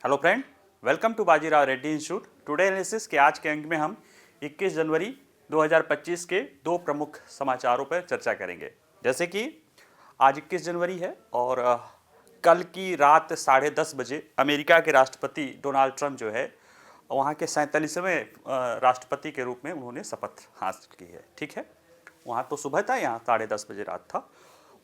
Hello friend, welcome to Bajirao Reddy institute. Today analysis के आज के अंक में हम 21 जनवरी 2025 के दो प्रमुख समाचारों पर चर्चा करेंगे। जैसे कि आज 21 जनवरी है और कल की रात 10:30 बजे अमेरिका के राष्ट्रपति डोनाल्ड ट्रंप जो है वहाँ के 47वें राष्ट्रपति के रूप में उन्होंने शपथ हासिल की है। ठीक है, वहाँ तो सुबह था, यहाँ 10:30 बजे रात था।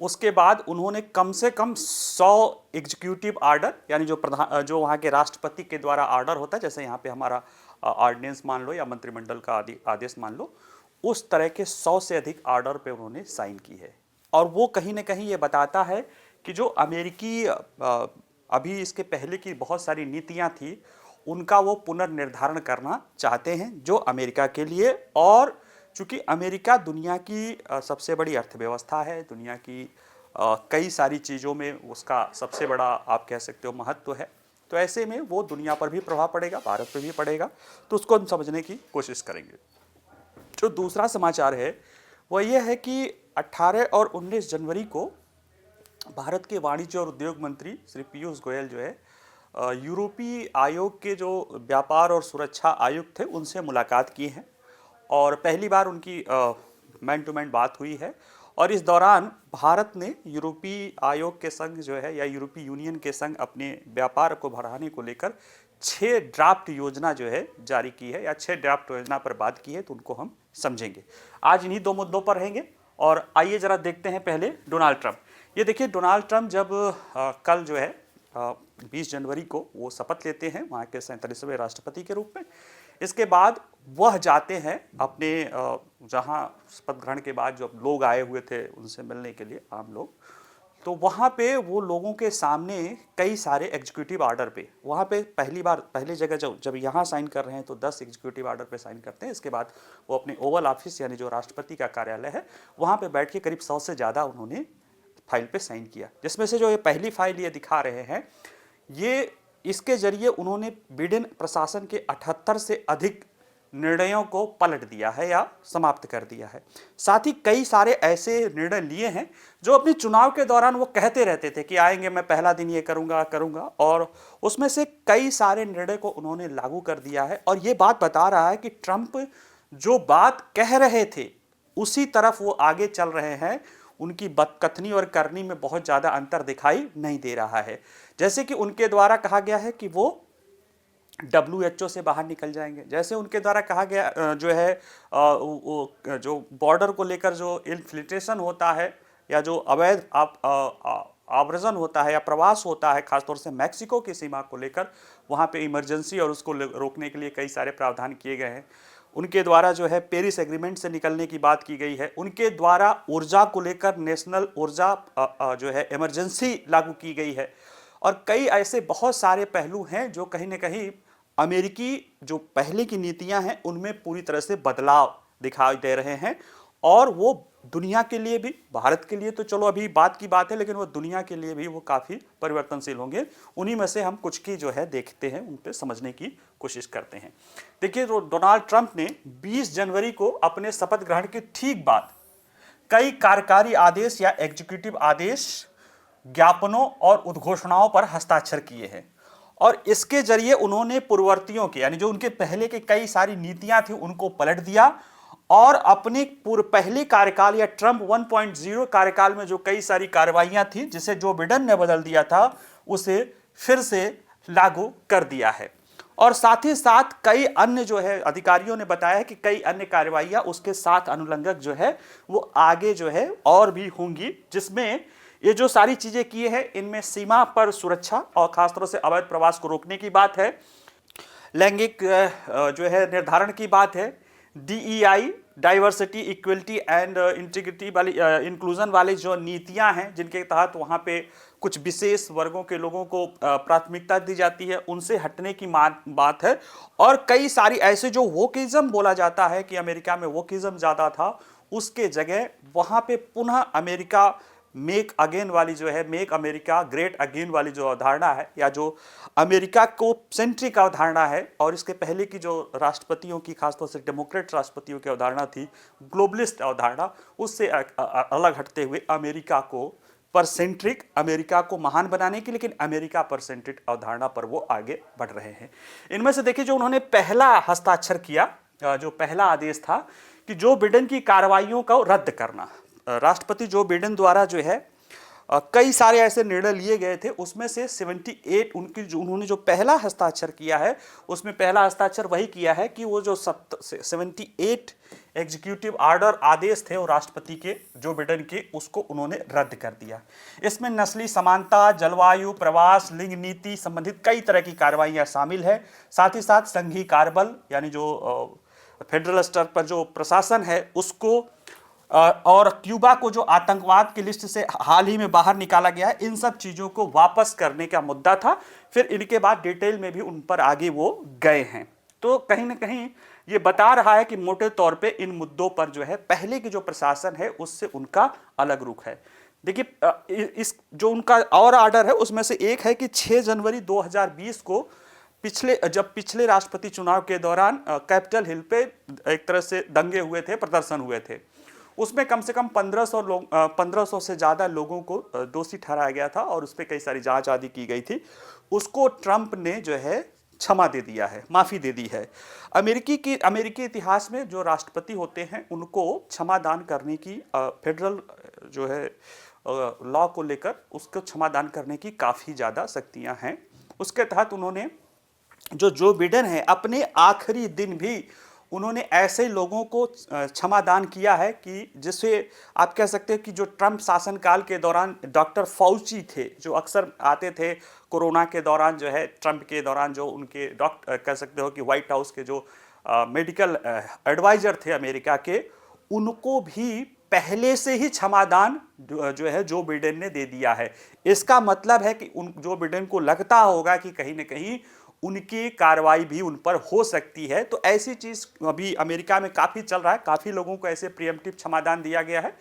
उसके बाद उन्होंने कम से कम 100 एग्जीक्यूटिव आर्डर, यानी जो वहाँ के राष्ट्रपति के द्वारा आर्डर होता है, जैसे यहाँ पे हमारा ऑर्डिनेंस मान लो या मंत्रिमंडल का आदेश मान लो, उस तरह के 100 से अधिक आर्डर पे उन्होंने साइन की है। और वो कहीं ना कहीं ये बताता है कि जो अमेरिकी अभी इसके पहले की बहुत सारी नीतियाँ थी उनका वो पुनर्निर्धारण करना चाहते हैं जो अमेरिका के लिए। और चूँकि अमेरिका दुनिया की सबसे बड़ी अर्थव्यवस्था है, दुनिया की कई सारी चीज़ों में उसका सबसे बड़ा आप कह सकते हो महत्व है, तो ऐसे में वो दुनिया पर भी प्रभाव पड़ेगा, भारत पर भी पड़ेगा, तो उसको हम समझने की कोशिश करेंगे। जो दूसरा समाचार है वह यह है कि 18 और 19 जनवरी को भारत के वाणिज्य और उद्योग मंत्री श्री पीयूष गोयल जो है यूरोपीय आयोग के जो व्यापार और सुरक्षा आयुक्त थे उनसे मुलाकात की है और पहली बार उनकी मैन टू मैन बात हुई है। और इस दौरान भारत ने यूरोपीय आयोग के संग जो है या यूरोपीय यूनियन के संग अपने व्यापार को बढ़ाने को लेकर 6 ड्राफ्ट योजना जो है जारी की है या 6 ड्राफ्ट योजना पर बात की है, तो उनको हम समझेंगे। आज इन्हीं दो मुद्दों पर रहेंगे और आइए जरा देखते हैं पहले डोनाल्ड ट्रंप। ये देखिए, डोनाल्ड ट्रंप जब कल जो है 20 जनवरी को वो शपथ लेते हैं वहाँ के 47वें राष्ट्रपति के रूप में। इसके बाद वह जाते हैं अपने जहाँ शपथ ग्रहण के बाद जो लोग आए हुए थे उनसे मिलने के लिए, आम लोग, तो वहाँ पे वो लोगों के सामने कई सारे एग्जीक्यूटिव आर्डर पे, वहाँ पे पहली जगह जब यहाँ साइन कर रहे हैं तो 10 एग्जीक्यूटिव आर्डर पे साइन करते हैं। इसके बाद वो अपने ओवल ऑफिस यानी जो राष्ट्रपति का कार्यालय है वहाँ पे बैठ के करीब 100 से ज़्यादा उन्होंने फाइल पे साइन किया, जिसमें से जो ये पहली फाइल ये दिखा रहे हैं, ये इसके जरिए उन्होंने बिडेन प्रशासन के 78 से अधिक निर्णयों को पलट दिया है या समाप्त कर दिया है। साथ ही कई सारे ऐसे निर्णय लिए हैं जो अपने चुनाव के दौरान वो कहते रहते थे कि आएंगे, मैं पहला दिन ये करूंगा, और उसमें से कई सारे निर्णय को उन्होंने लागू कर दिया है। और ये बात बता रहा है कि ट्रंप जो बात कह रहे थे उसी तरफ वो आगे चल रहे हैं, उनकी बदकथनी और करनी में बहुत ज़्यादा अंतर दिखाई नहीं दे रहा है। जैसे कि उनके द्वारा कहा गया है कि वो WHO से बाहर निकल जाएंगे, जैसे उनके द्वारा कहा गया जो है जो बॉर्डर को लेकर जो इन्फिल्ट्रेशन होता है या जो अवैध आव्रजन होता है या प्रवास होता है, खासतौर से मैक्सिको की सीमा को लेकर, वहाँ पे इमरजेंसी और उसको रोकने के लिए कई सारे प्रावधान किए गए हैं। उनके द्वारा जो है पेरिस एग्रीमेंट से निकलने की बात की गई है। उनके द्वारा ऊर्जा को लेकर नेशनल ऊर्जा जो है इमरजेंसी लागू की गई है। और कई ऐसे बहुत सारे पहलू हैं जो कहीं ना कहीं अमेरिकी जो पहले की नीतियां हैं उनमें पूरी तरह से बदलाव दिखाई दे रहे हैं। और वो दुनिया के लिए भी, भारत के लिए तो चलो अभी बात की बात है, लेकिन वो दुनिया के लिए भी वो काफ़ी परिवर्तनशील होंगे। उन्हीं में से हम कुछ की जो है देखते हैं, उन पर समझने की कोशिश करते हैं। देखिए, डोनाल्ड ट्रंप ने 20 जनवरी को अपने शपथ ग्रहण के ठीक बाद कई कार्यकारी आदेश या एग्जीक्यूटिव आदेश, ज्ञापनों और उद्घोषणाओं पर हस्ताक्षर किए हैं। और इसके जरिए उन्होंने पूर्ववर्तियों के, यानी जो उनके पहले के कई सारी नीतियां थी उनको पलट दिया और अपने पहले कार्यकाल या ट्रंप 1.0 कार्यकाल में जो कई सारी कार्रवाइयां थी जिसे जो बिडेन ने बदल दिया था उसे फिर से लागू कर दिया है। और साथ ही साथ कई अन्य जो है अधिकारियों ने बताया है कि कई अन्य कार्रवाइयां उसके साथ अनुलंघक जो है वो आगे जो है और भी होंगी, जिसमें ये जो सारी चीजें किए हैं इनमें सीमा पर सुरक्षा और खासतौर से अवैध प्रवास को रोकने की बात है, लैंगिक जो है निर्धारण की बात है, DEI diversity, equality and integrity वाली इंक्लूजन वाली जो नीतियां हैं जिनके तहत वहाँ पे कुछ विशेष वर्गों के लोगों को प्राथमिकता दी जाती है, उनसे हटने की बात है। और कई सारी ऐसे जो वोकिज्म बोला जाता है कि अमेरिका में वोकिज्म ज़्यादा था, उसके जगह वहाँ पे पुनः अमेरिका मेक अगेन वाली जो है, मेक अमेरिका ग्रेट अगेन वाली जो अवधारणा है या जो अमेरिका को सेंट्रिक अवधारणा है, और इसके पहले की जो राष्ट्रपतियों की, खासतौर से डेमोक्रेट राष्ट्रपतियों की अवधारणा थी, ग्लोबलिस्ट अवधारणा, उससे अलग हटते हुए अमेरिका को परसेंट्रिक अमेरिका को महान बनाने की, लेकिन अमेरिका परसेंट्रिक अवधारणा पर वो आगे बढ़ रहे हैं। इनमें से देखिए, जो उन्होंने पहला हस्ताक्षर किया, जो पहला आदेश था कि जो बिडेन की कार्रवाइयों को रद्द करना। राष्ट्रपति जो बिडेन द्वारा जो है कई सारे ऐसे निर्णय लिए गए थे, उसमें से 78 उन्होंने जो पहला हस्ताक्षर किया है, उसमें पहला हस्ताक्षर वही किया है कि वो जो 78 एग्जीक्यूटिव ऑर्डर आदेश थे वो राष्ट्रपति के जो बिडेन के, उसको उन्होंने रद्द कर दिया। इसमें नस्ली समानता, जलवायु, प्रवास, लिंग नीति संबंधित कई तरह की कार्रवाइयाँ शामिल है। साथ ही साथ संघीय कार्यबल यानी जो फेडरल स्तर पर जो प्रशासन है उसको, और क्यूबा को जो आतंकवाद की लिस्ट से हाल ही में बाहर निकाला गया है, इन सब चीज़ों को वापस करने का मुद्दा था। फिर इनके बाद डिटेल में भी उन पर आगे वो गए हैं। तो कहीं ना कहीं ये बता रहा है कि मोटे तौर पे इन मुद्दों पर जो है पहले की जो प्रशासन है उससे उनका अलग रुख है। देखिए, इस जो उनका और ऑर्डर है उसमें से एक है कि 6 जनवरी 2020 को पिछले राष्ट्रपति चुनाव के दौरान कैपिटल हिल पे एक तरह से दंगे हुए थे, प्रदर्शन हुए थे। उसमें कम से कम 1500 से ज़्यादा लोगों को दोषी ठहराया गया था और उस पर कई सारी जांच आदि की गई थी। उसको ट्रंप ने जो है क्षमा दे दिया है, माफ़ी दे दी है। अमेरिकी इतिहास में जो राष्ट्रपति होते हैं उनको क्षमा दान करने की फेडरल जो है लॉ को लेकर उसको क्षमा दान करने की काफ़ी ज़्यादा शक्तियाँ हैं। उसके तहत उन्होंने जो बिडेन है अपने आखिरी दिन भी उन्होंने ऐसे लोगों को क्षमा दान किया है कि जिससे आप कह सकते हैं कि जो ट्रंप शासनकाल के दौरान डॉक्टर फाउची थे, जो अक्सर आते थे कोरोना के दौरान, जो है ट्रंप के दौरान, जो उनके डॉक्टर कह सकते हो कि व्हाइट हाउस के जो मेडिकल एडवाइजर थे अमेरिका के, उनको भी पहले से ही क्षमादान जो है जो बिडेन ने दे दिया है। इसका मतलब है कि जो बिडेन को लगता होगा कि कहीं ना कहीं उनकी कार्रवाई भी उन पर हो सकती है। तो ऐसी चीज़ अभी अमेरिका में काफ़ी चल रहा है, काफ़ी लोगों को ऐसे प्रीएम्प्टिव क्षमादान दिया गया है।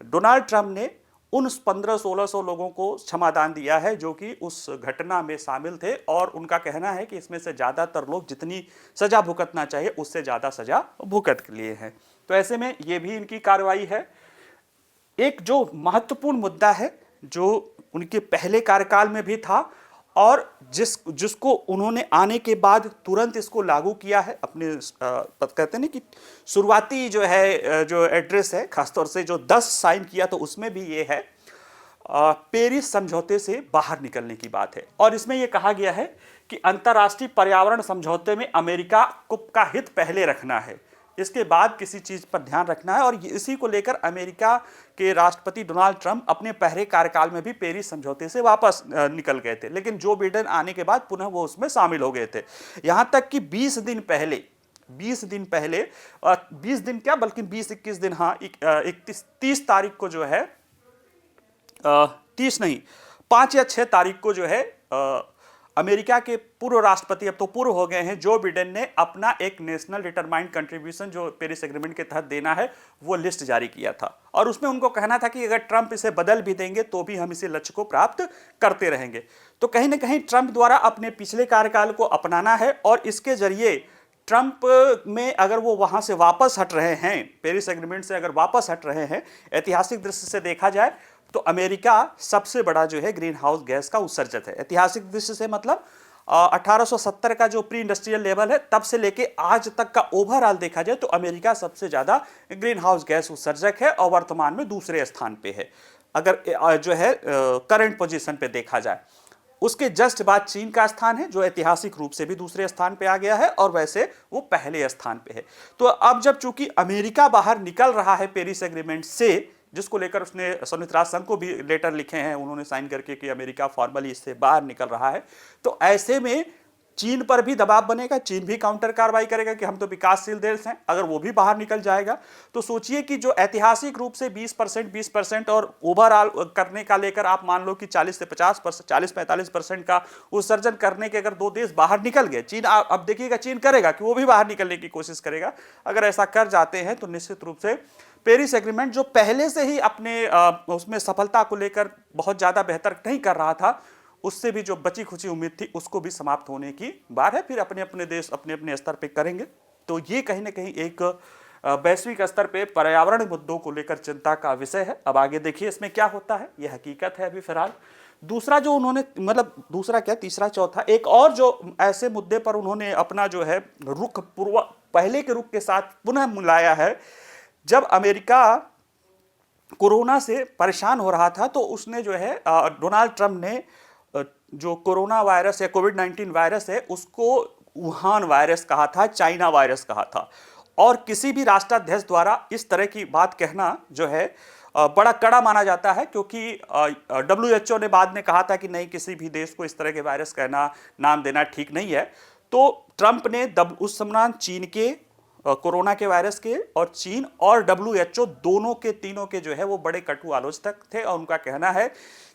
डोनाल्ड ट्रंप ने उन 1500-1600 लोगों को क्षमादान दिया है जो कि उस घटना में शामिल थे, और उनका कहना है कि इसमें से ज़्यादातर लोग जितनी सज़ा भुगतना चाहिए उससे ज़्यादा सज़ा भुगत लिए हैं। तो ऐसे में ये भी इनकी कार्रवाई है। एक जो महत्वपूर्ण मुद्दा है जो उनके पहले कार्यकाल में भी था और जिसको उन्होंने आने के बाद तुरंत इसको लागू किया है अपने कहते हैं ना कि शुरुआती जो है जो एड्रेस है, खासतौर से जो 10 साइन किया तो उसमें भी ये है पेरिस समझौते से बाहर निकलने की बात है। और इसमें यह कहा गया है कि अंतर्राष्ट्रीय पर्यावरण समझौते में अमेरिका का हित पहले रखना है, इसके बाद किसी चीज़ पर ध्यान रखना है। और इसी को लेकर अमेरिका के राष्ट्रपति डोनाल्ड ट्रंप अपने पहले कार्यकाल में भी पेरिस समझौते से वापस निकल गए थे, लेकिन जो बिडेन आने के बाद पुनः वो उसमें शामिल हो गए थे। यहाँ तक कि 20 दिन पहले 20 दिन क्या बल्कि 20-21 दिन, हाँ 30 तारीख को जो है 30 नहीं 5 या 6 तारीख को जो है अमेरिका के पूर्व राष्ट्रपति, अब तो पूर्व हो गए हैं, जो बिडेन ने अपना एक नेशनल डिटरमाइंड कंट्रीब्यूशन जो पेरिस एग्रीमेंट के तहत देना है वो लिस्ट जारी किया था। और उसमें उनको कहना था कि अगर ट्रंप इसे बदल भी देंगे तो भी हम इसे लक्ष्य को प्राप्त करते रहेंगे। तो कहीं ना कहीं ट्रंप द्वारा अपने पिछले कार्यकाल को अपनाना है और इसके जरिए ट्रंप में अगर वो वहां से वापस हट रहे हैं, पेरिस एग्रीमेंट से अगर वापस हट रहे हैं, ऐतिहासिक दृष्टि से देखा जाए तो अमेरिका सबसे बड़ा जो है ग्रीन हाउस गैस का उत्सर्जक है। ऐतिहासिक दृष्टि से मतलब 1870 का जो प्री इंडस्ट्रियल लेवल है तब से लेके आज तक का ओवरऑल देखा जाए तो अमेरिका सबसे ज्यादा ग्रीन हाउस गैस उत्सर्जक है और वर्तमान में दूसरे स्थान पे है अगर जो है करंट पोजीशन पे देखा जाए। उसके जस्ट बाद चीन का स्थान है जो ऐतिहासिक रूप से भी दूसरे स्थान पे आ गया है और वैसे वो पहले स्थान पे है। तो अब जब चूंकि अमेरिका बाहर निकल रहा है पेरिस एग्रीमेंट से, जिसको लेकर उसने संयुक्त राष्ट्र संघ को भी लेटर लिखे हैं उन्होंने साइन करके कि अमेरिका फॉर्मली इससे बाहर निकल रहा है, तो ऐसे में चीन पर भी दबाव बनेगा, चीन भी काउंटर कार्रवाई करेगा कि हम तो विकासशील देश हैं। अगर वो भी बाहर निकल जाएगा तो सोचिए कि जो ऐतिहासिक रूप से 20% और ओवरऑल करने का लेकर आप मान लो कि 40 से 50%, 40-45% का उत्सर्जन करने के अगर दो देश बाहर निकल गए, चीन अब देखिएगा चीन करेगा कि वो भी बाहर निकलने की कोशिश करेगा। अगर ऐसा कर जाते हैं तो निश्चित रूप से पेरिस एग्रीमेंट जो पहले से ही अपने उसमें सफलता को लेकर बहुत ज़्यादा बेहतर नहीं कर रहा था, उससे भी जो बची खुची उम्मीद थी उसको भी समाप्त होने की बात है। फिर अपने अपने देश अपने अपने स्तर पे करेंगे। तो ये कहीं ना कहीं एक वैश्विक स्तर पे पर्यावरण मुद्दों को लेकर चिंता का विषय है। अब आगे देखिए इसमें क्या होता है, यह हकीकत है अभी फिलहाल। दूसरा जो उन्होंने मतलब दूसरा क्या तीसरा चौथा एक और जो ऐसे मुद्दे पर उन्होंने अपना जो है रुख पूर्व पहले के रुख के साथ पुनः मिलाया है। जब अमेरिका कोरोना से परेशान हो रहा था तो उसने जो है डोनाल्ड ट्रंप ने जो कोरोना वायरस या कोविड-19 वायरस है उसको वुहान वायरस कहा था, चाइना वायरस कहा था। और किसी भी राष्ट्राध्यक्ष द्वारा इस तरह की बात कहना जो है बड़ा कड़ा माना जाता है, क्योंकि WHO ने बाद में कहा था कि नहीं, किसी भी देश को इस तरह के वायरस कहना, नाम देना ठीक नहीं है। तो ट्रंप ने उस दौरान चीन के कोरोना के वायरस के और चीन और WHO दोनों के तीनों के जो है वो बड़े कटु आलोचक थे और उनका कहना है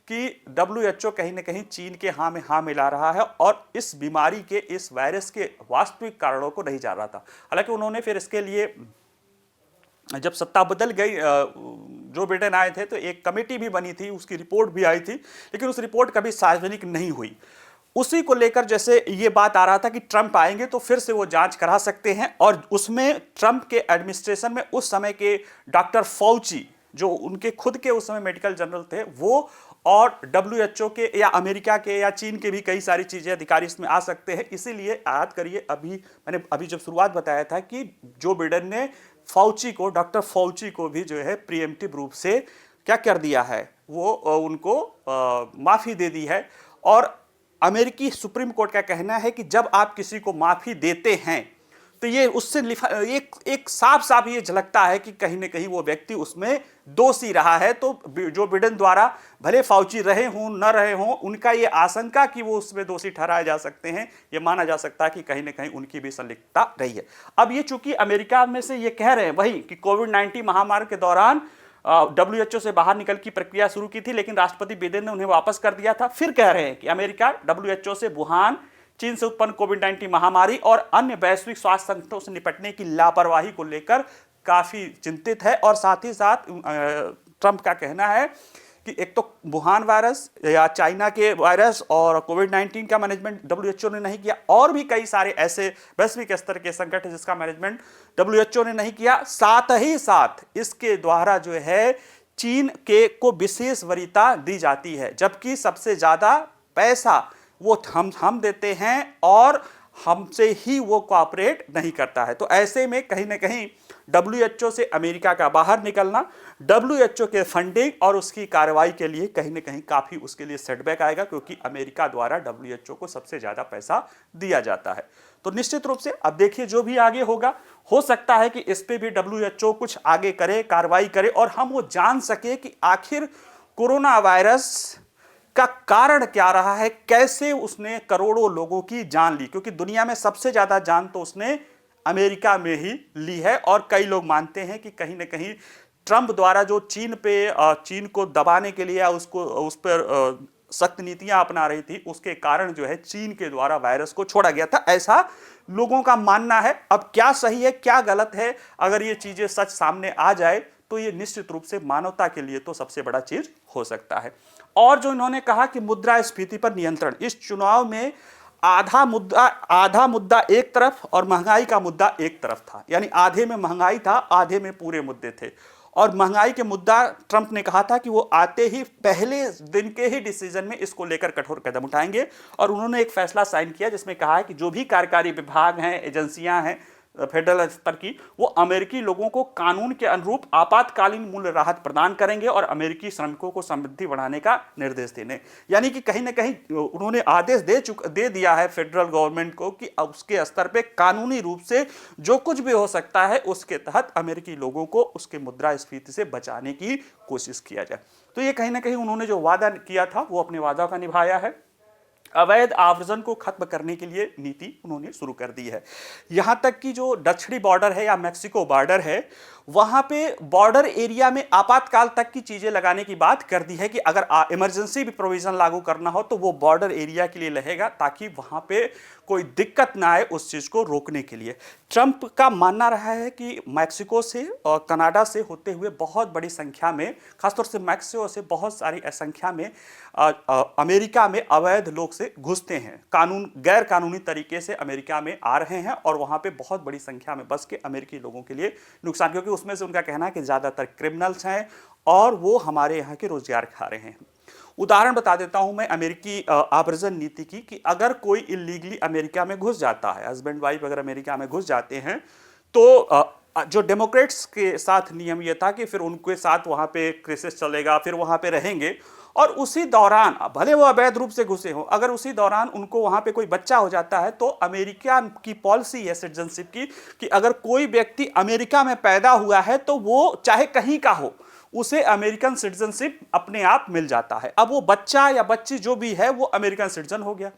कि WHO कहीं ना कहीं चीन के हाँ में हाँ मिला रहा है और इस बीमारी के, इस वायरस के वास्तविक कारणों को नहीं जान रहा था। हालांकि उन्होंने फिर इसके लिए जब सत्ता बदल गई, जो बिडेन आए थे तो एक कमेटी भी बनी थी, उसकी रिपोर्ट भी आई थी, लेकिन उस रिपोर्ट कभी सार्वजनिक नहीं हुई। उसी को लेकर जैसे ये बात आ रहा था कि ट्रंप आएंगे तो फिर से वो जांच करा सकते हैं, और उसमें ट्रंप के एडमिनिस्ट्रेशन में उस समय के डॉक्टर फॉउची, जो उनके खुद के उस समय मेडिकल जनरल थे, वो और WHO के या अमेरिका के या चीन के भी कई सारी चीजें अधिकारी इसमें आ सकते हैं। इसीलिए याद करिए मैंने अभी जब शुरुआत बताया था कि जो बिडेन ने फॉउची को, डॉक्टर फॉउची को भी जो है प्रीएम्प्टिव रूप से क्या कर दिया है, वो उनको माफी दे दी है। और अमेरिकी सुप्रीम कोर्ट का कहना है कि जब आप किसी को माफी देते हैं तो ये उससे एक साफ साफ ये झलकता है कि कहीं ना कहीं वो व्यक्ति उसमें दोषी रहा है। तो जो बिडेन द्वारा भले फॉउची रहे हों न रहे हों, उनका ये आशंका कि वो उसमें दोषी ठहराए जा सकते हैं, ये माना जा सकता है कि कहीं ना कहीं उनकी भी संलिप्तता रही है। अब ये चूंकि अमेरिका में से ये कह रहे हैं वही कि कोविड-19 महामारी के दौरान WHO से बाहर निकल की प्रक्रिया शुरू की थी, लेकिन राष्ट्रपति बिडेन ने उन्हें वापस कर दिया था। फिर कह रहे हैं कि अमेरिका WHO से वुहान, चीन से उत्पन्न कोविड-19 महामारी और अन्य वैश्विक स्वास्थ्य संकटों से निपटने की लापरवाही को लेकर काफी चिंतित है। और साथ ही साथ ट्रंप का कहना है कि एक तो वुहान वायरस या चाइना के वायरस और कोविड-19 का मैनेजमेंट WHO ने नहीं किया, और भी कई सारे ऐसे वैश्विक स्तर के संकट है जिसका मैनेजमेंट WHO ने नहीं किया। साथ ही साथ इसके द्वारा जो है चीन के को विशेष वरीयता दी जाती है, जबकि सबसे ज्यादा पैसा वो हम देते हैं और हमसे ही वो कोऑपरेट नहीं करता है। तो ऐसे में कहीं ना कहीं WHO से अमेरिका का बाहर निकलना, WHO के फंडिंग और उसकी कार्रवाई के लिए कहीं ना कहीं काफी उसके लिए सेटबैक आएगा, क्योंकि अमेरिका द्वारा WHO को सबसे ज्यादा पैसा दिया जाता है। तो निश्चित रूप से अब देखिए जो भी आगे होगा, हो सकता है कि इस पे भी WHO कुछ आगे करे, कार्रवाई करे और हम वो जान सके कि आखिर कोरोना वायरस का कारण क्या रहा है, कैसे उसने करोड़ों लोगों की जान ली, क्योंकि दुनिया में सबसे ज्यादा जान तो उसने अमेरिका में ही ली है। और कई लोग मानते हैं कि कहीं ना कहीं ट्रंप द्वारा जो चीन को दबाने के लिए या उस पर सख्त नीतियां अपना रही थी, उसके कारण जो है चीन के द्वारा वायरस को छोड़ा गया था, ऐसा लोगों का मानना है। अब क्या सही है क्या गलत है, अगर ये चीजें सच सामने आ जाए तो ये निश्चित रूप से मानवता के लिए तो सबसे बड़ा चीज हो सकता है। और जो इन्होंने कहा कि मुद्रास्फीति पर नियंत्रण, इस चुनाव में आधा मुद्दा एक तरफ और महंगाई का मुद्दा एक तरफ था, यानी आधे में महंगाई था, आधे में पूरे मुद्दे थे। और महंगाई के मुद्दा ट्रंप ने कहा था कि वो आते ही पहले दिन के ही डिसीजन में इसको लेकर कठोर कदम उठाएंगे, और उन्होंने एक फैसला साइन किया जिसमें कहा है कि जो भी कार्यकारी विभाग हैं, एजेंसियां हैं फेडरल स्तर की, वो अमेरिकी लोगों को कानून के अनुरूप आपातकालीन मूल्य राहत प्रदान करेंगे और अमेरिकी श्रमिकों को समृद्धि बढ़ाने का निर्देश देने, यानी कि कहीं ना कहीं उन्होंने आदेश दे दिया है फेडरल गवर्नमेंट को कि उसके स्तर पे कानूनी रूप से जो कुछ भी हो सकता है उसके तहत अमेरिकी लोगों को उसके मुद्रास्फीति से बचाने की कोशिश किया जाए। तो ये कहीं ना कहीं उन्होंने जो वादा किया था वो अपने वादा का निभाया है। अवैध आव्रजन को खत्म करने के लिए नीति उन्होंने शुरू कर दी है। यहां तक कि जो दक्षिणी बॉर्डर है या मैक्सिको बॉर्डर है वहां पे बॉर्डर एरिया में आपातकाल तक की चीजें लगाने की बात कर दी है कि अगर इमरजेंसी भी प्रोविजन लागू करना हो तो वो बॉर्डर एरिया के लिए रहेगा, ताकि वहां पे कोई दिक्कत ना आए उस चीज को रोकने के लिए। ट्रंप का मानना रहा है कि मैक्सिको से और कनाडा से होते हुए बहुत बड़ी संख्या में, खासतौर से मैक्सिको से बहुत सारी संख्या में अमेरिका में अवैध लोग से घुसते हैं, गैर कानूनी तरीके से अमेरिका में आ रहे हैं और वहां पे बहुत बड़ी संख्या में बस के अमेरिकी लोगों के लिए नुकसान, क्योंकि उसमें से उनका कहना है कि ज्यादातर क्रिमिनल्स हैं और वो हमारे यहाँ के रोजगार खा रहे हैं। उदाहरण बता देता हूं मैं अमेरिकी आव्रजन नीति की, कि अगर कोई इलीगली अमेरिका में घुस जाता है, हस्बैंड वाइफ अगर अमेरिका में घुस जाते हैं, तो जो डेमोक्रेट्स के साथ नियम यह था कि फिर उनके साथ वहां पे क्रिसिस चलेगा, फिर वहां पे रहेंगे, और उसी दौरान भले वो अवैध रूप से घुसे हो, अगर उसी दौरान उनको वहां पे कोई बच्चा हो जाता है तो अमेरिका की पॉलिसी है सिटीजनशिप की कि अगर कोई व्यक्ति अमेरिका में पैदा हुआ है तो वो चाहे कहीं का हो, उसे अमेरिकन सिटीजनशिप अपने आप मिल जाता है। अब वो बच्चा या बच्ची जो भी है वो अमेरिकन सिटीजन हो गया।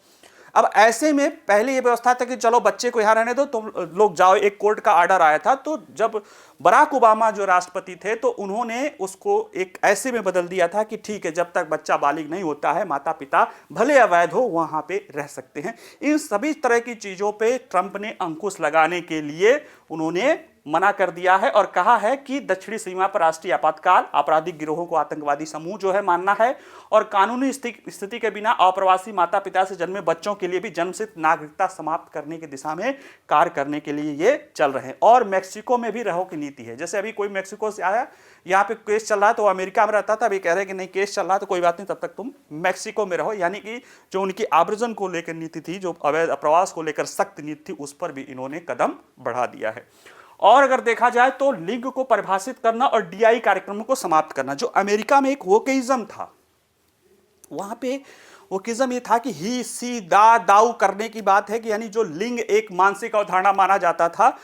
अब ऐसे में पहले ये व्यवस्था था कि चलो बच्चे को यहां रहने दो, तुम लोग जाओ, एक कोर्ट का ऑर्डर आया था, तो जब बराक ओबामा जो राष्ट्रपति थे तो उन्होंने उसको एक ऐसे में बदल दिया था कि ठीक है, जब तक बच्चा बालिग नहीं होता है, माता पिता भले अवैध हो वहां पे रह सकते हैं। इन सभी तरह की चीजों पे ट्रंप ने अंकुश लगाने के लिए उन्होंने मना कर दिया है और कहा है कि दक्षिणी सीमा पर राष्ट्रीय आपातकाल, आपराधिक गिरोहों को आतंकवादी समूह जो है मानना है, और कानूनी स्थिति के बिना अप्रवासी माता पिता से जन्मे बच्चों के लिए भी जन्मसिद्ध नागरिकता समाप्त करने की दिशा में कार्य करने के लिए ये चल रहे हैं। और मैक्सिको में भी रहो की नीति है। जैसे अभी कोई मैक्सिको से आया, यहाँ पे केस चल रहा है तो अमेरिका में रहता था, अभी कह रहे हैं कि नहीं केस चल रहा है तो कोई बात नहीं, तब तक तुम मैक्सिको में रहो। यानी कि जो उनकी आव्रजन को लेकर नीति थी, जो अवैध प्रवास को लेकर सख्त नीति थी, उस पर भी इन्होंने कदम बढ़ा दिया है। और अगर देखा जाए तो लिंग को परिभाषित करना और डीआई कार्यक्रमों को समाप्त करना, जो अमेरिका में एक वोकेइज्म था, वहां पे वोकेइज्म ये था कि ही सी दा दाऊ करने की बात है कि यानी जो लिंग एक मानसिक अवधारणा माना जाता था,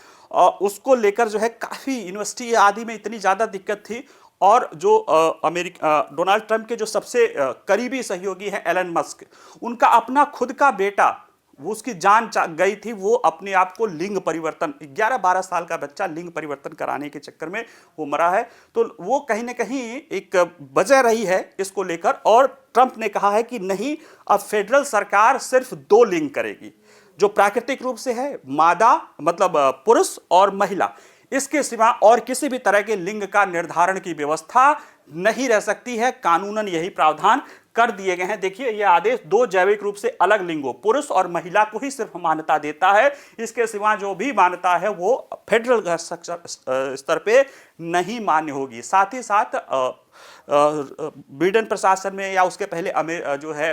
उसको लेकर जो है काफी यूनिवर्सिटी आदि में इतनी ज्यादा दिक्कत थी। और जो डोनाल्ड ट्रंप के जो सबसे करीबी सहयोगी हैं एलन मस्क, उनका अपना खुद का बेटा, वो उसकी जान गई थी, वो अपने आप को लिंग परिवर्तन, 11-12 साल का बच्चा लिंग परिवर्तन कराने के चक्कर में वो मरा है। तो वो कहीं ना कहीं एक वजह रही है इसको लेकर। और ट्रंप ने कहा है कि नहीं, अब फेडरल सरकार सिर्फ 2 लिंग करेगी, जो प्राकृतिक रूप से है मादा मतलब पुरुष और महिला, इसके सिवा और किसी भी तरह के लिंग का निर्धारण की व्यवस्था नहीं रह सकती है। कानूनन यही प्रावधान कर दिए गए हैं। देखिए, यह आदेश 2 जैविक रूप से अलग लिंगों पुरुष और महिला को ही सिर्फ मान्यता देता है। इसके सिवा जो भी मान्यता है वो फेडरल स्तर पे नहीं मान्य होगी। साथ ही साथ बिडेन प्रशासन में या उसके पहले जो है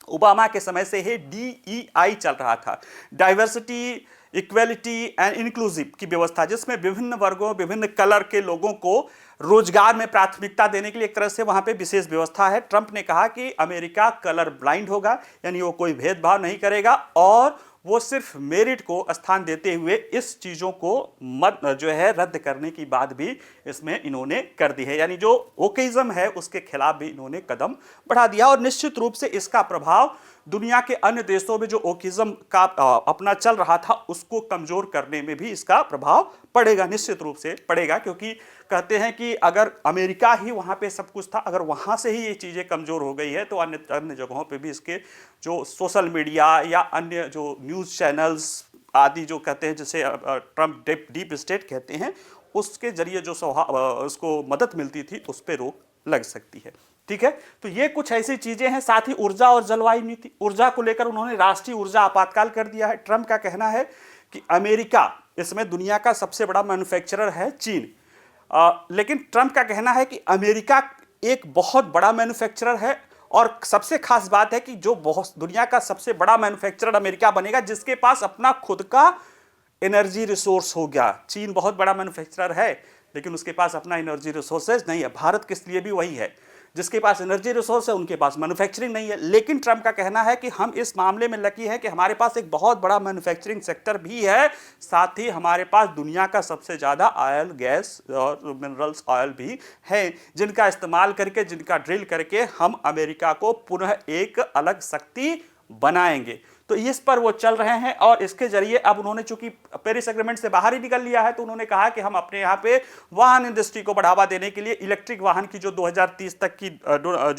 ओबामा के समय से ही DEI चल रहा था, डाइवर्सिटी इक्वेलिटी एंड इंक्लूसिव की व्यवस्था, जिसमें विभिन्न वर्गों, विभिन्न कलर के लोगों को रोजगार में प्राथमिकता देने के लिए एक तरह से वहां पे विशेष व्यवस्था है। ट्रंप ने कहा कि अमेरिका कलर ब्लाइंड होगा, यानी वो कोई भेदभाव नहीं करेगा और वो सिर्फ मेरिट को स्थान देते हुए इस चीजों को जो है रद्द करने की बात भी इसमें इन्होंने कर दी है। यानी जो वोकेइज्म है उसके खिलाफ भी इन्होंने कदम बढ़ा दिया। और निश्चित रूप से इसका प्रभाव दुनिया के अन्य देशों में जो वोकेइज्म का अपना चल रहा था उसको कमजोर करने में भी इसका प्रभाव पड़ेगा, निश्चित रूप से पड़ेगा। क्योंकि कहते हैं कि अगर अमेरिका ही वहां पे सब कुछ था, अगर वहां से ही ये चीजें कमजोर हो गई है तो अन्य जगहों पे भी इसके जो सोशल मीडिया या अन्य जो न्यूज चैनल्स आदि जो कहते हैं, जैसे ट्रंप डीप स्टेट कहते हैं, उसके जरिए जो उसको मदद मिलती थी उस पर रोक लग सकती है। ठीक है, तो ये कुछ ऐसी चीजें हैं। साथ ही ऊर्जा और जलवायु नीति, ऊर्जा को लेकर उन्होंने राष्ट्रीय ऊर्जा आपातकाल कर दिया है। ट्रंप का कहना है कि अमेरिका इसमें दुनिया का सबसे बड़ा मैन्युफैक्चरर है चीन, लेकिन ट्रंप का कहना है कि अमेरिका एक बहुत बड़ा मैन्युफैक्चरर है और सबसे खास बात है कि जो बहुत दुनिया का सबसे बड़ा मैन्युफैक्चरर अमेरिका बनेगा जिसके पास अपना खुद का एनर्जी रिसोर्स हो गया। चीन बहुत बड़ा मैन्युफैक्चरर है लेकिन उसके पास अपना एनर्जी रिसोर्सेज नहीं है। भारत किस लिए भी वही है, जिसके पास एनर्जी रिसोर्स है उनके पास मैन्युफैक्चरिंग नहीं है। लेकिन ट्रंप का कहना है कि हम इस मामले में लकी है कि हमारे पास एक बहुत बड़ा मैन्युफैक्चरिंग सेक्टर भी है, साथ ही हमारे पास दुनिया का सबसे ज्यादा ऑयल, गैस और मिनरल्स ऑयल भी है, जिनका इस्तेमाल करके, जिनका ड्रिल करके हम अमेरिका को पुनः एक अलग शक्ति बनाएंगे। तो इस पर वो चल रहे हैं और इसके जरिए अब उन्होंने चूंकि पेरिस एग्रीमेंट से बाहर ही निकल लिया है, तो उन्होंने कहा कि हम अपने यहाँ पे वाहन इंडस्ट्री को बढ़ावा देने के लिए इलेक्ट्रिक वाहन की जो 2030 तक की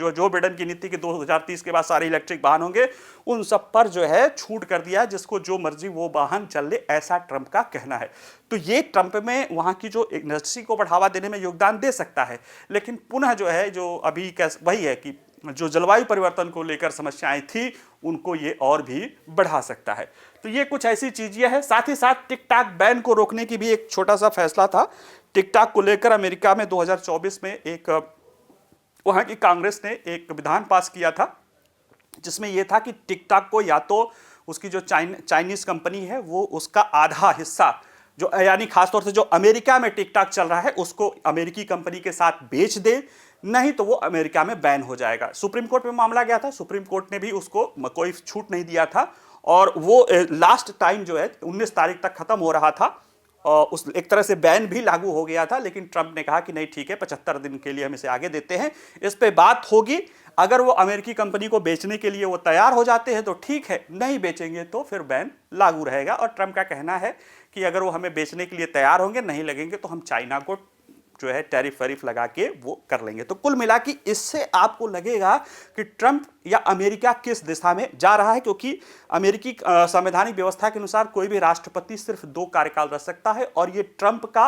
जो बिडेन की नीति की 2030 के बाद सारे इलेक्ट्रिक वाहन होंगे, उन सब पर जो है छूट कर दिया, जिसको जो मर्जी वो वाहन चल ले, ऐसा ट्रंप का कहना है। तो ये ट्रंप में वहां की जो इंडस्ट्री को बढ़ावा देने में योगदान दे सकता है, लेकिन पुनः जो है जो अभी वही है कि जो जलवायु परिवर्तन को लेकर समस्याएं थी उनको ये और भी बढ़ा सकता है। तो ये कुछ ऐसी चीजें हैं। साथ ही साथ टिकटॉक बैन को रोकने की भी एक छोटा सा फैसला था। टिकटॉक को लेकर अमेरिका में 2024 में एक वहां की कांग्रेस ने एक विधान पास किया था, जिसमें यह था कि टिकटॉक को या तो उसकी जो चाइनीज कंपनी है वो उसका आधा हिस्सा, जो यानी खासतौर से जो अमेरिका में टिकटॉक चल रहा है, उसको अमेरिकी कंपनी के साथ बेच दे, नहीं तो वो अमेरिका में बैन हो जाएगा। सुप्रीम कोर्ट में मामला गया था, सुप्रीम कोर्ट ने भी उसको कोई छूट नहीं दिया था और वो लास्ट टाइम जो है 19 तारीख तक खत्म हो रहा था। उस एक तरह से बैन भी लागू हो गया था, लेकिन ट्रंप ने कहा कि नहीं ठीक है, 75 दिन के लिए हम इसे आगे देते हैं, इस पे बात होगी। अगर वो अमेरिकी कंपनी को बेचने के लिए वो तैयार हो जाते हैं तो ठीक है, नहीं बेचेंगे तो फिर बैन लागू रहेगा। और ट्रंप का कहना है कि अगर वो हमें बेचने के लिए तैयार होंगे, नहीं लगेंगे तो हम चाइना को जो है टैरिफ वैरिफ लगा के वो कर लेंगे। तो कुल मिला कि इससे आपको लगेगा कि ट्रंप या अमेरिका किस दिशा में जा रहा है, क्योंकि अमेरिकी संवैधानिक व्यवस्था के अनुसार कोई भी राष्ट्रपति सिर्फ 2 कार्यकाल रह सकता है और ये ट्रंप का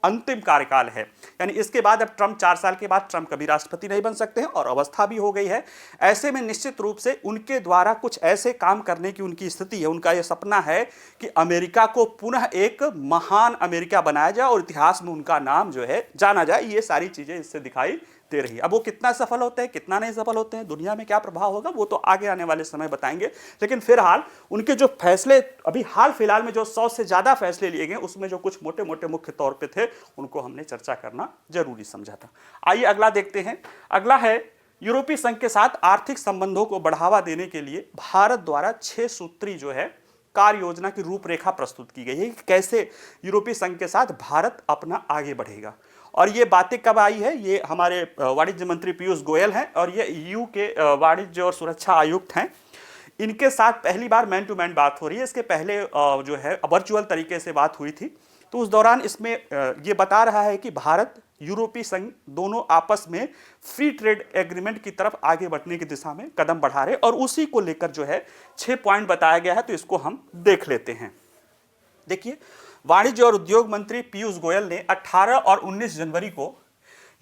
अंतिम कार्यकाल है। यानी इसके बाद अब ट्रंप 4 साल के बाद ट्रंप कभी राष्ट्रपति नहीं बन सकते हैं और अवस्था भी हो गई है। ऐसे में निश्चित रूप से उनके द्वारा कुछ ऐसे काम करने की उनकी स्थिति है, उनका यह सपना है कि अमेरिका को पुनः एक महान अमेरिका बनाया जाए और इतिहास में उनका नाम जो है जाना जाए। ये सारी चीजें इससे दिखाई दे रही है। अब वो कितना सफल होते हैं, कितना नहीं सफल होते हैं, दुनिया में क्या प्रभाव होगा, वो तो आगे आने वाले समय बताएंगे। लेकिन फिलहाल उनके जो फैसले अभी हाल फिलहाल में जो 100 से ज्यादा फैसले लिए गए, उसमें जो कुछ मोटे मोटे मुख्य तौर पे थे, उनको हमने चर्चा करना जरूरी समझा था। आइए अगला देखते हैं। अगला है यूरोपीय संघ के साथ आर्थिक संबंधों को बढ़ावा देने के लिए भारत द्वारा 6 सूत्री जो है कार्य योजना की रूपरेखा प्रस्तुत की गई है कि कैसे यूरोपीय संघ के साथ भारत अपना आगे बढ़ेगा। और ये बातें कब आई है, ये हमारे वाणिज्य मंत्री पीयूष गोयल हैं और ये ईयू के वाणिज्य और सुरक्षा आयुक्त हैं। इनके साथ पहली बार मैन टू मैन बात हो रही है। इसके पहले जो है वर्चुअल तरीके से बात हुई थी। तो उस दौरान इसमें ये बता रहा है कि भारत यूरोपीय संघ दोनों आपस में फ्री ट्रेड एग्रीमेंट की तरफ आगे बढ़ने की दिशा में कदम बढ़ा रहे और उसी को लेकर जो है 6 पॉइंट बताया गया है। तो इसको हम देख लेते हैं। देखिए, वाणिज्य और उद्योग मंत्री पीयूष गोयल ने 18 और 19 जनवरी को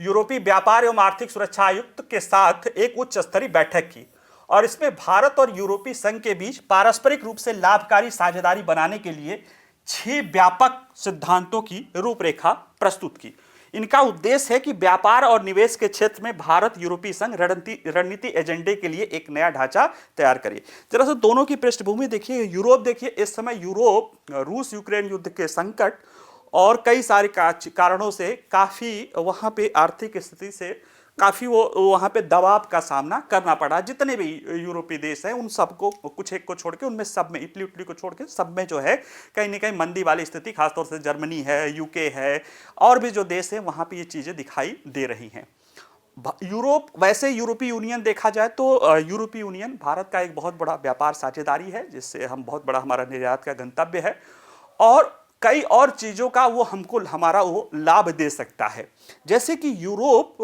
यूरोपीय व्यापार एवं आर्थिक सुरक्षा आयुक्त के साथ एक उच्च स्तरीय बैठक की और इसमें भारत और यूरोपीय संघ के बीच पारस्परिक रूप से लाभकारी साझेदारी बनाने के लिए 6 व्यापक सिद्धांतों की रूपरेखा प्रस्तुत की। इनका उद्देश्य है कि व्यापार और निवेश के क्षेत्र में भारत यूरोपीय संघ रणनीति एजेंडे के लिए एक नया ढांचा तैयार करे। जरा सा दोनों की पृष्ठभूमि देखिए। यूरोप देखिए, इस समय यूरोप रूस यूक्रेन युद्ध के संकट और कई सारे कारणों से काफी वहां पे आर्थिक स्थिति से काफी वो वहां पे दबाव का सामना करना पड़ा। जितने भी यूरोपीय देश हैं उन सबको, कुछ एक को छोड़ के, उनमें सब में, इटली को छोड़ के सब में जो है कहीं ना कहीं मंदी वाली स्थिति, खासतौर से जर्मनी है, यूके है और भी जो देश है वहां पे ये चीजें दिखाई दे रही हैं। यूरोप, वैसे यूरोपीय यूनियन देखा जाए तो यूरोपीय यूनियन भारत का एक बहुत बड़ा व्यापार साझेदारी है, जिससे हम बहुत बड़ा हमारा निर्यात का गंतव्य है और कई और चीज़ों का वो हमको हमारा वो लाभ दे सकता है। जैसे कि यूरोप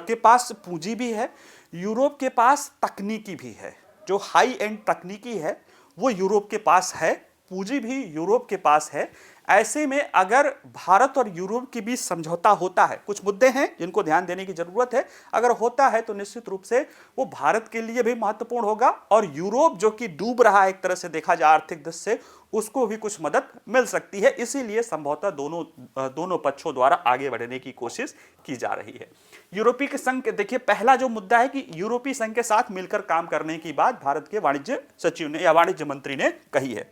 के पास पूंजी भी है, यूरोप के पास तकनीकी भी है, जो हाई एंड तकनीकी है वो यूरोप के पास है, पूंजी भी यूरोप के पास है। ऐसे में अगर भारत और यूरोप के बीच समझौता होता है, कुछ मुद्दे हैं जिनको ध्यान देने की जरूरत है, अगर होता है तो निश्चित रूप से वो भारत के लिए भी महत्वपूर्ण होगा और यूरोप जो कि डूब रहा है एक तरह से देखा जाए आर्थिक दृष्टि से, उसको भी कुछ मदद मिल सकती है। इसीलिए संभवतः दोनों पक्षों द्वारा आगे बढ़ने की कोशिश की जा रही है। यूरोपीय संघ के देखिए, पहला जो मुद्दा है कि यूरोपीय संघ के साथ मिलकर काम करने की बात भारत के वाणिज्य सचिव ने या वाणिज्य मंत्री ने कही है।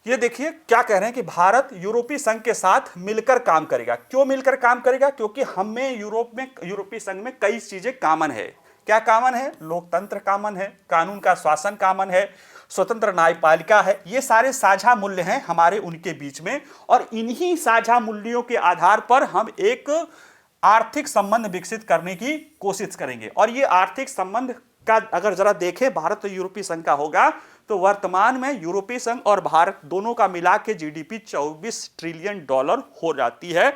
ये देखिए क्या कह रहे हैं कि भारत यूरोपीय संघ के साथ मिलकर काम करेगा। क्यों मिलकर काम करेगा? क्योंकि हमें यूरोपीय संघ में कई चीजें कॉमन है। क्या कॉमन है? लोकतंत्र कॉमन है, कानून का शासन कॉमन है, स्वतंत्र न्यायपालिका है। ये सारे साझा मूल्य हैं हमारे उनके बीच में और इन्हीं साझा मूल्यों के आधार पर हम एक आर्थिक संबंध विकसित करने की कोशिश करेंगे। और ये आर्थिक संबंध का अगर जरा देखें भारत और यूरोपीय संघ का होगा तो वर्तमान में यूरोपीय संघ और भारत दोनों का मिला के जीडीपी 24 ट्रिलियन डॉलर हो जाती है।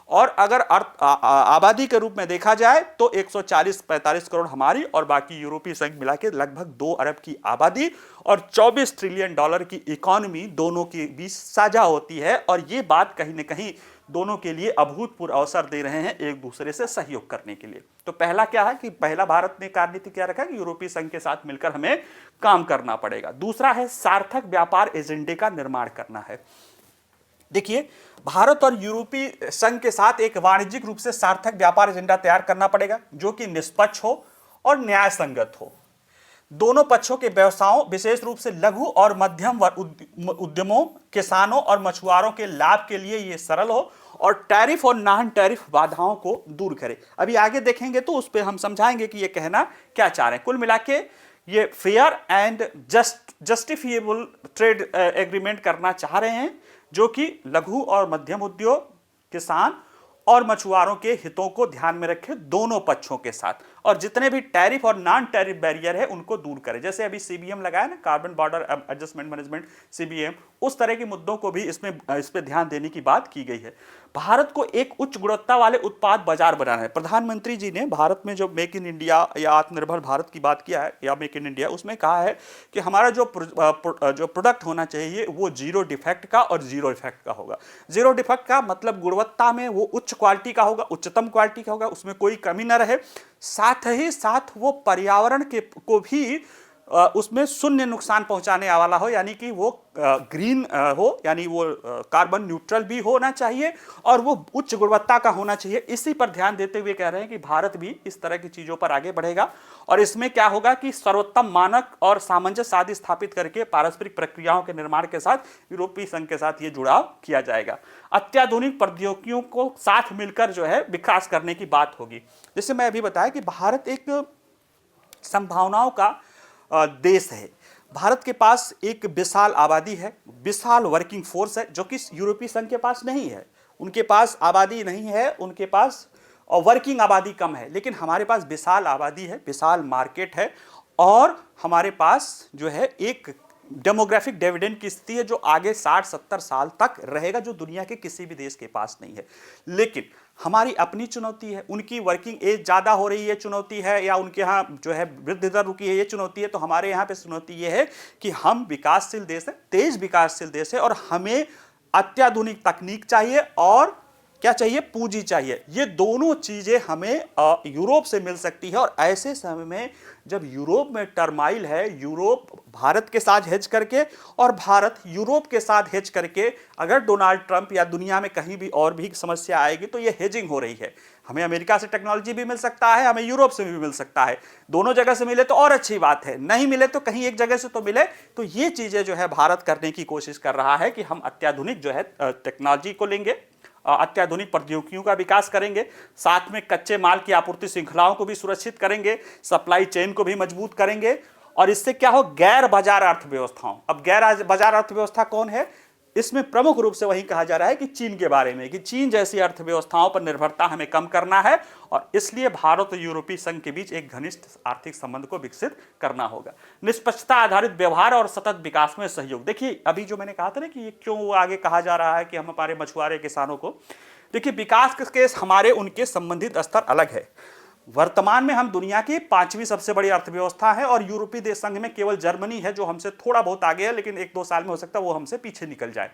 और अगर आबादी के रूप में देखा जाए तो 140-45 करोड़ हमारी और बाकी यूरोपीय संघ मिला के लगभग 2 अरब की आबादी और 24 ट्रिलियन डॉलर की इकोनॉमी दोनों के बीच साझा होती है। और ये बात कहीं ना कहीं दोनों के लिए अभूतपूर्व अवसर दे रहे हैं एक दूसरे से सहयोग करने के लिए। तो पहला क्या है कि पहला भारत ने कार्यनीति क्या रखा कि यूरोपीय संघ के साथ मिलकर हमें काम करना पड़ेगा। दूसरा है सार्थक व्यापार एजेंडे का निर्माण करना है। देखिए, भारत और यूरोपीय संघ के साथ एक वाणिज्यिक रूप से सार्थक व्यापार एजेंडा तैयार करना पड़ेगा जो कि निष्पक्ष हो और न्याय संगत हो। दोनों पक्षों के व्यवसायों, विशेष रूप से लघु और मध्यम उद्यमों, किसानों और मछुआरों के लाभ के लिए यह सरल हो और टैरिफ और नॉन टैरिफ बाधाओं को दूर करे। अभी आगे देखेंगे तो उस पर हम समझाएंगे कि यह कहना क्या चाह रहे हैं। कुल मिला के ये fair and justifiable trade agreement करना चाह रहे हैं जो कि लघु और मध्यम उद्योग, किसान और मछुआरों के हितों को ध्यान में रखे दोनों पक्षों के साथ, और जितने भी टैरिफ और नॉन टैरिफ बैरियर है उनको दूर करे। जैसे अभी सीबीएम लगाया ना, carbon border adjustment management CBM, उस तरह के मुद्दों को भी इस पे ध्यान देने की बात की गई है। भारत को एक उच्च गुणवत्ता वाले उत्पाद बाजार बनाना है। प्रधानमंत्री जी ने भारत में जो मेक इन इंडिया या आत्मनिर्भर भारत की बात किया है या मेक इन इंडिया, उसमें कहा है कि हमारा जो प्रोडक्ट होना चाहिए वो जीरो डिफेक्ट का और जीरो इफेक्ट का होगा। जीरो डिफेक्ट का मतलब गुणवत्ता में वो उच्च क्वालिटी का होगा, उच्चतम क्वालिटी का होगा, उसमें कोई कमी न रहे, साथ ही साथ वो पर्यावरण को भी उसमें शून्य नुकसान पहुंचाने वाला हो, यानी कि वो ग्रीन हो, यानी वो कार्बन न्यूट्रल भी होना चाहिए और वो उच्च गुणवत्ता का होना चाहिए। इसी पर ध्यान देते हुए कह रहे हैं कि भारत भी इस तरह की चीजों पर आगे बढ़ेगा और इसमें क्या होगा कि सर्वोत्तम मानक और सामंजस्य आदि स्थापित करके पारस्परिक प्रक्रियाओं के निर्माण के साथ यूरोपीय संघ के साथ ये जुड़ाव किया जाएगा। अत्याधुनिक प्रौद्योगिकियों को साथ मिलकर जो है विकास करने की बात होगी। जैसे मैं अभी बताया कि भारत एक संभावनाओं का देश है। भारत के पास एक विशाल आबादी है, विशाल वर्किंग फोर्स है जो कि यूरोपीय संघ के पास नहीं है। उनके पास आबादी नहीं है, उनके पास वर्किंग आबादी कम है, लेकिन हमारे पास विशाल आबादी है, विशाल मार्केट है और हमारे पास जो है एक डेमोग्राफिक डिविडेंड की स्थिति है जो आगे 60-70 साल तक रहेगा, जो दुनिया के किसी भी देश के पास नहीं है। लेकिन हमारी अपनी चुनौती है, उनकी वर्किंग एज ज़्यादा हो रही है चुनौती है, या उनके यहाँ जो है वृद्धि दर रुकी है ये चुनौती है। तो हमारे यहाँ पे चुनौती ये है कि हम विकासशील देश है, तेज विकासशील देश है और हमें अत्याधुनिक तकनीक चाहिए और क्या चाहिए, पूंजी चाहिए। ये दोनों चीजें हमें यूरोप से मिल सकती है और ऐसे समय में जब यूरोप में टर्माइल है, यूरोप भारत के साथ हेज करके और भारत यूरोप के साथ हेज करके, अगर डोनाल्ड ट्रंप या दुनिया में कहीं भी और भी समस्या आएगी तो ये हेजिंग हो रही है। हमें अमेरिका से टेक्नोलॉजी भी मिल सकता है, हमें यूरोप से भी मिल सकता है, दोनों जगह से मिले तो और अच्छी बात है, नहीं मिले तो कहीं एक जगह से तो मिले। तो ये चीजें जो है भारत करने की कोशिश कर रहा है कि हम अत्याधुनिक जो है टेक्नोलॉजी को लेंगे, अत्याधुनिक प्रौद्योगिकियों का विकास करेंगे, साथ में कच्चे माल की आपूर्ति श्रृंखलाओं को भी सुरक्षित करेंगे, सप्लाई चेन को भी मजबूत करेंगे। और इससे क्या हो, गैर बाजार अर्थव्यवस्थाओं। अब गैर बाजार अर्थव्यवस्था कौन है, इसमें प्रमुख रूप से वही कहा जा रहा है कि चीन के बारे में, कि चीन जैसी अर्थव्यवस्थाओं पर निर्भरता हमें कम करना है और इसलिए भारत और यूरोपीय संघ के बीच एक घनिष्ठ आर्थिक संबंध को विकसित करना होगा। निष्पक्षता आधारित व्यवहार और सतत विकास में सहयोग। देखिए, अभी जो मैंने कहा था ना कि ये क्यों आगे कहा जा रहा है कि हम हमारे मछुआरे किसानों को, देखिए विकास के हमारे उनके संबंधित स्तर अलग है। वर्तमान में हम दुनिया की 5वीं सबसे बड़ी अर्थव्यवस्था है और यूरोपीय देश संघ में केवल जर्मनी है जो हमसे थोड़ा बहुत आगे है, लेकिन 1-2 साल में हो सकता है वो हमसे पीछे निकल जाए,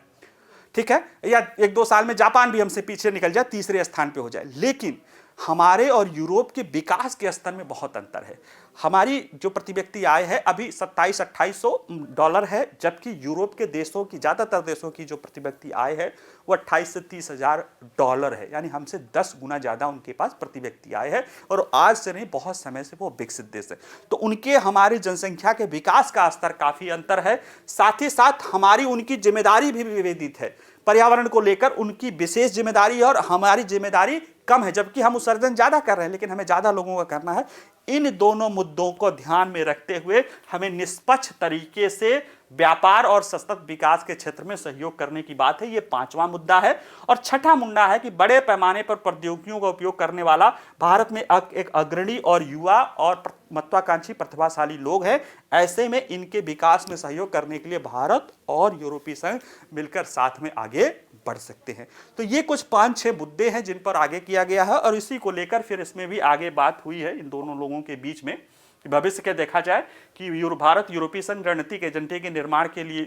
ठीक है, या 1-2 साल में जापान भी हमसे पीछे निकल जाए, तीसरे स्थान पे हो जाए। लेकिन हमारे और यूरोप के विकास के स्तर में बहुत अंतर है। हमारी जो प्रति व्यक्ति आय है अभी 2700-2800 डॉलर है, जबकि यूरोप के देशों की, ज्यादातर देशों की जो प्रति व्यक्ति आय है वो 28 से 30 हजार डॉलर है, यानी हमसे 10 गुना ज्यादा उनके पास प्रति व्यक्ति आय है और आज से नहीं बहुत समय से वो विकसित देश है। तो उनके हमारी जनसंख्या के विकास का स्तर काफी अंतर है, साथ ही साथ हमारी उनकी जिम्मेदारी भी विभेदित है। पर्यावरण को लेकर उनकी विशेष जिम्मेदारी है और हमारी जिम्मेदारी कम है, जबकि हम उत्सर्जन ज्यादा कर रहे हैं लेकिन हमें ज्यादा लोगों का करना है। इन दोनों मुद्दों को ध्यान में रखते हुए हमें निष्पक्ष तरीके से व्यापार और सतत विकास के क्षेत्र में सहयोग करने की बात है। ये पांचवा मुद्दा है। और छठा मुद्दा है कि बड़े पैमाने पर प्रौद्योगिकियों का उपयोग करने वाला भारत में एक अग्रणी और युवा और महत्वाकांक्षी प्रतिभाशाली लोग हैं। ऐसे में इनके विकास में सहयोग करने के लिए भारत और यूरोपीय संघ मिलकर साथ में आगे बढ़ सकते हैं। तो ये कुछ 5-6 मुद्दे हैं जिन पर आगे किया गया है और इसी को लेकर फिर इसमें भी आगे बात हुई है इन दोनों लोगों के बीच में कि भविष्य के देखा जाए कि भारत यूरोपीय संघ रणनीतिक एजेंडे के निर्माण के लिए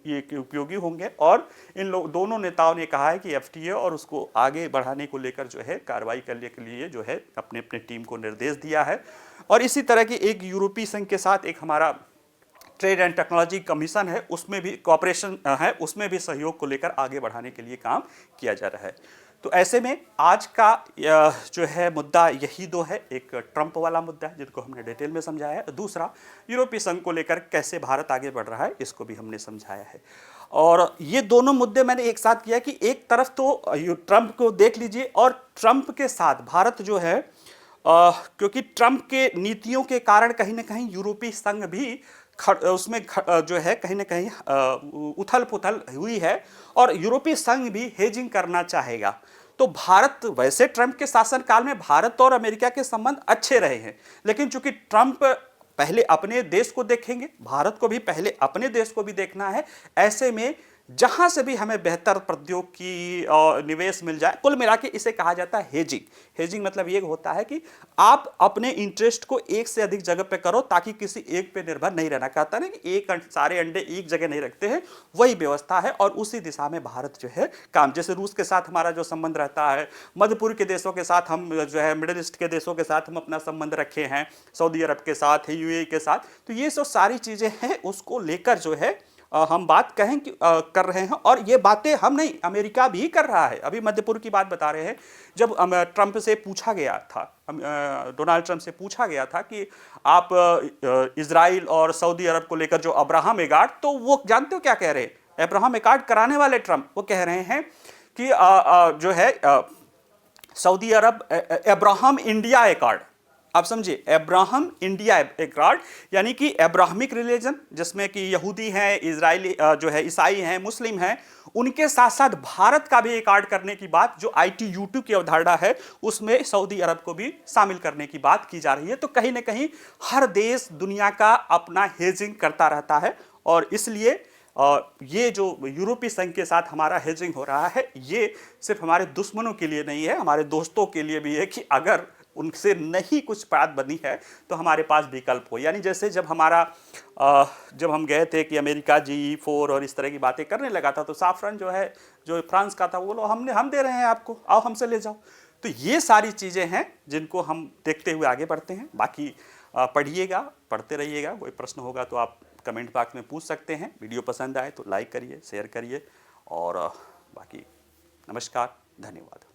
ये उपयोगी होंगे। और इन दोनों नेताओं ने कहा है कि एफटीए और उसको आगे बढ़ाने को लेकर जो है कार्रवाई करने के लिए जो है अपने अपने टीम को निर्देश दिया है। और इसी तरह की एक यूरोपीय संघ के साथ एक हमारा ट्रेड एंड टेक्नोलॉजी कमीशन है, उसमें भी कॉपरेशन है, उसमें भी सहयोग को लेकर आगे बढ़ाने के लिए काम किया जा रहा है। तो ऐसे में आज का जो है मुद्दा यही दो है। एक ट्रंप वाला मुद्दा है जिनको हमने डिटेल में समझाया है, दूसरा यूरोपीय संघ को लेकर कैसे भारत आगे बढ़ रहा है इसको भी हमने समझाया है। और ये दोनों मुद्दे मैंने एक साथ किया कि एक तरफ तो ट्रंप को देख लीजिए और ट्रंप के साथ भारत जो है क्योंकि ट्रंप के नीतियों के कारण कहीं ना कहीं यूरोपीय संघ भी उसमें जो है कहीं ना कहीं उथल पुथल हुई है और यूरोपीय संघ भी हेजिंग करना चाहेगा। तो भारत वैसे ट्रंप के शासनकाल में भारत और अमेरिका के संबंध अच्छे रहे हैं, लेकिन चूंकि ट्रंप पहले अपने देश को देखेंगे, भारत को भी पहले अपने देश को भी देखना है। ऐसे में जहां से भी हमें बेहतर प्रौद्योगिकी और निवेश मिल जाए, कुल मिला के इसे कहा जाता है हेजिंग। हेजिंग मतलब ये होता है कि आप अपने इंटरेस्ट को एक से अधिक जगह पे करो ताकि किसी एक पे निर्भर नहीं रहना। कहता ना कि सारे अंडे एक जगह नहीं रखते हैं, वही व्यवस्था है और उसी दिशा में भारत जो है काम। जैसे रूस के साथ हमारा जो संबंध रहता है, मध्य पूर्व के देशों के साथ हम जो है मिडिल ईस्ट के देशों के साथ हम अपना संबंध रखे हैं, सऊदी अरब के साथ, यूएई के साथ। तो ये सब सारी चीजें हैं, उसको लेकर जो है हम बात कहें कि कर रहे हैं। और ये बातें हम नहीं, अमेरिका भी कर रहा है। अभी मध्य पूर्व की बात बता रहे हैं। जब ट्रंप से पूछा गया था, डोनाल्ड ट्रंप से पूछा गया था कि आप इजराइल और सऊदी अरब को लेकर जो अब्राहम एगार्ड, तो वो जानते हो क्या कह रहे हैं? अब्राहम एगार्ड कराने वाले ट्रंप वो कह रहे हैं कि जो है सऊदी अरब अब्राहम इंडिया एकार्ड, आप समझिए, अब्राहम इंडिया एकार्ड, यानी कि अब्राहमिक रिलीजन जिसमें कि यहूदी हैं, इजरायली जो है ईसाई हैं, मुस्लिम हैं, उनके साथ साथ भारत का भी एकार्ड करने की बात, जो ITU-2 की अवधारणा है उसमें सऊदी अरब को भी शामिल करने की बात की जा रही है। तो कहीं ना कहीं हर देश दुनिया का अपना हेजिंग करता रहता है और इसलिए ये जो यूरोपीय संघ के साथ हमारा हेजिंग हो रहा है, ये सिर्फ हमारे दुश्मनों के लिए नहीं है, हमारे दोस्तों के लिए भी है कि अगर उनसे नहीं कुछ बात बनी है तो हमारे पास विकल्प हो। यानी जैसे जब जब हम गए थे कि अमेरिका G4 और इस तरह की बातें करने लगा था, तो साफरन जो है, जो फ्रांस का था, वो बोलो हम दे रहे हैं आपको, आओ हमसे ले जाओ। तो ये सारी चीज़ें हैं जिनको हम देखते हुए आगे बढ़ते हैं। बाकी पढ़िएगा, पढ़ते रहिएगा। कोई प्रश्न होगा तो आप कमेंट बॉक्स में पूछ सकते हैं। वीडियो पसंद आए तो लाइक करिए, शेयर करिए और बाकी नमस्कार, धन्यवाद।